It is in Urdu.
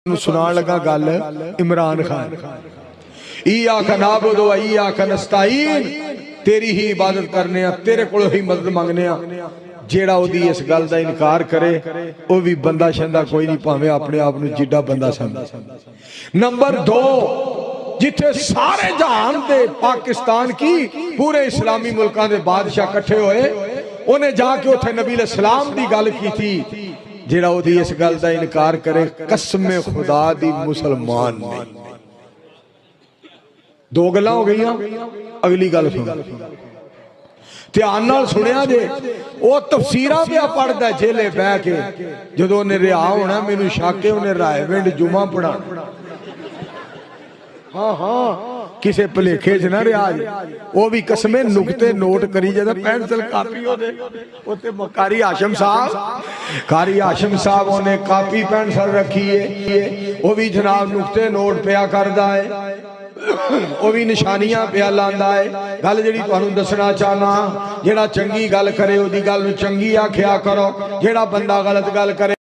سنان لگا گل عمران خان ایاک نعبد و ایاک نستعین تیری ہی عبادت کرنے تیرے کو ہی مدد مانگنے جیڑا او دی اس گل دا انکار کرے او بھی بندہ شندہ کوئی نہیں پاوے اپنے آپ نے جڈا بندہ سمجھا۔ نمبر 2 جتھے سارے جہان دے پاکستان کی پورے اسلامی ملکان دے بادشاہ کٹھے ہوئے انہیں جا کے اتھے نبی علیہ السلام دی گل کی تھی جیڑا او دی اس گل دا انکار کرے قسم خدا دی مسلمان نہیں۔ 2 گلاں ہو گئیاں اگلی گل سن دھیان نال سنیا جے او تفسیراں پہ پڑھ دا جیلے بہ کے جدوں نے رہا ہونا مینوں شک ہے انہیں رائے ونڈ جمعہ پڑھا ہاں کسے پلیکھے جنہ رہا جے وہ بھی قسمیں نکتے نوٹ کری جدہ پینسل کاپی ہو دے قاری ہاشم صاحب انہیں کاپی پینسل رکھی ہے وہ بھی جناب نکتے نوٹ پیا کردہ ہے وہ بھی نشانیاں پہ لاندا ہے گل جڑی تانوں دسنا چاہنا جیڑا چنگی گل کرے او دی گل چنگی آکھیا کرو جیڑا بندہ غلط گل کرے